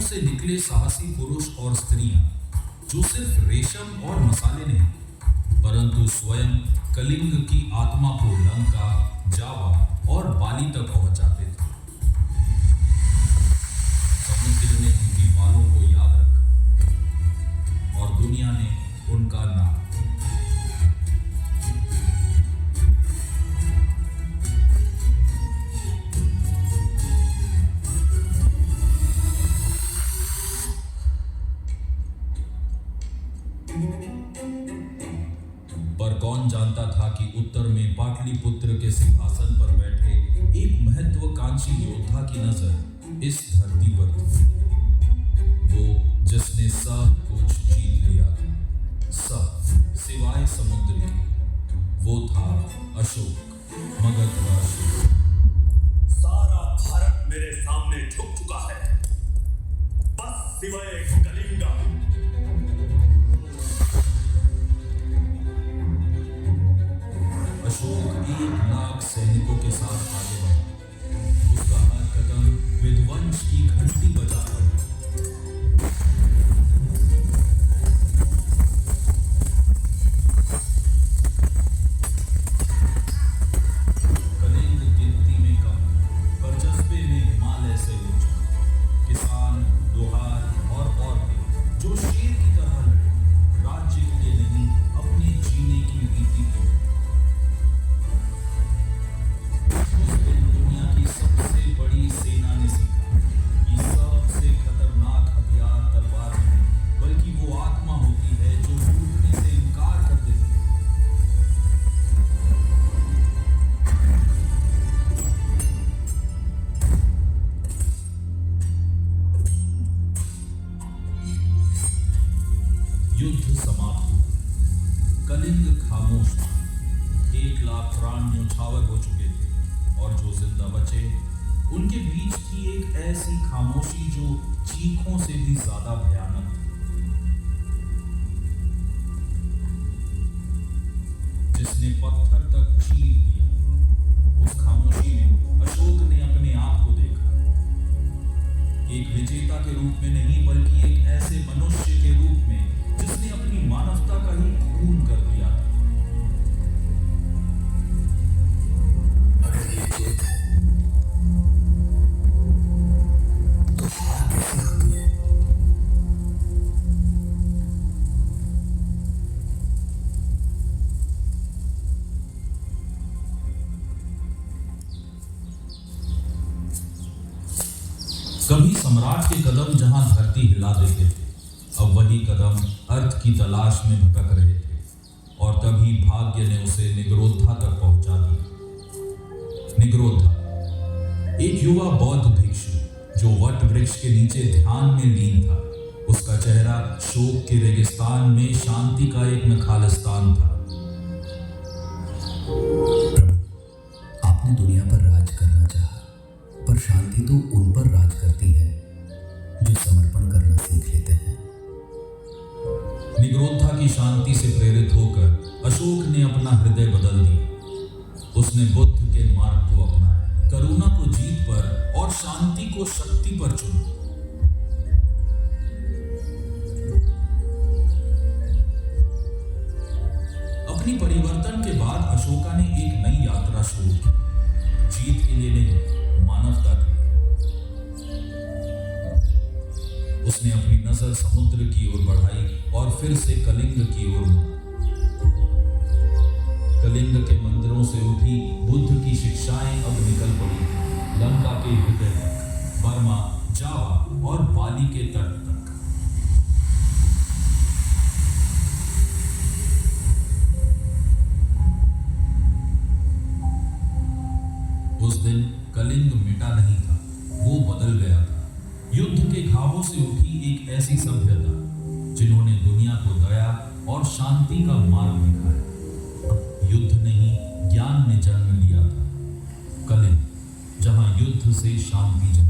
से निकले साहसी पुरुष और स्त्रियां, जो सिर्फ रेशम और मसाले नहीं, परंतु स्वयं कलिंग की आत्मा को लंका, जावा और बाली तक पहुंचाते थे। समुद्र ने उनकी बालों को याद रखा और दुनिया ने उनका नाम। पर कौन जानता था कि उत्तर में पाटलिपुत्र के सिंहासन पर बैठे एक महत्वाकांक्षी योद्धा की नजर इस धरती पर थी। वो जिसने सब कुछ जीत लिया था, सब सिवाय समुद्र के। वो था अशोक, मगध का अशोक। सारा भारत मेरे सामने झुक चुका है, बस सिवाय कलिंगा। अशोक 1,00,000 सैनिकों के साथ आगे बढ़ा। उसका हर कदम विध्वंस की घंटी बजाता था। कलिंग गिनती में कम, पर जज्बे में हिमालय से ऊंचा। किसान, लोहार और औरतें जो शेर की तरह लड़े, राज्य के लिए नहीं, अपने जीने की रीति के लिए। दुनिया की सबसे बड़ी सेना ने सीखा कि सबसे खतरनाक हथियार तलवार नहीं, बल्कि वो आत्मा होती है जो टूटने से इनकार कर देती है। युद्ध समाप्त हुआ। कलिंग खामोश था। 1,00,000 प्राण न्यौछावर हो चुके थे और जो जिंदा बचे, उनके बीच थी एक ऐसी खामोशी जो चीखों से भी ज्यादा भयानक थी, जिसने पत्थर तक चीर दिया। उस खामोशी में अशोक ने अपने आप को देखा, एक विजेता के रूप में नहीं, बल्कि एक ऐसे मनुष्य के रूप में जिसने अपनी मानवता का ही खून कर दिया था। अगर ये जीत है तो हार कैसे होती है? कभी सम्राट के कदम जहां धरती हिला देते थे, अब वही कदम अर्थ की तलाश में भटक रहे थे, और तभी भाग्य ने उसे निगरोधा तक पहुंचा दिया। निगरोधा, एक युवा बौद्ध भिक्षु जो वट वृक्ष के नीचे ध्यान में लीन था। उसका चेहरा शोक के रेगिस्तान में शांति का एक न खालिस्तान था। प्रभु, आपने दुनिया पर राज करना चाहा, पर शांति तो उन पर राज करती है जो समर्पण करना सीख लेते हैं। निगरोधा की शांति से प्रेरित होकर अशोक ने अपना हृदय बदल दिया। उसने बुद्ध के मार्ग को अपनाया, करुणा को जीत पर और शांति को शक्ति पर चुना। अपनी परिवर्तन के बाद अशोका ने एक नई यात्रा शुरू की, जीत के लिए नहीं, मानवता के लिए। उसने अपनी नजर समुद्र की ओर बढ़ाई और फिर से कलिंग की ओर मुड़ा। कलिंग के मंदिरों से उठी बुद्ध की शिक्षाएं अब निकल पड़ी थी, लंका के हृदय तक, बर्मा, जावा और बाली के तट तक। उस दिन कलिंग मिटा नहीं था, वो बदल गया था। युद्ध के घावों से उठी एक ऐसी सभ्यता जिन्होंने दुनिया को दया और शांति का मार्ग दिखाया। युद्ध नहीं, ज्ञान ने जन्म लिया था। कलिंग, जहां युद्ध से शांति जन्म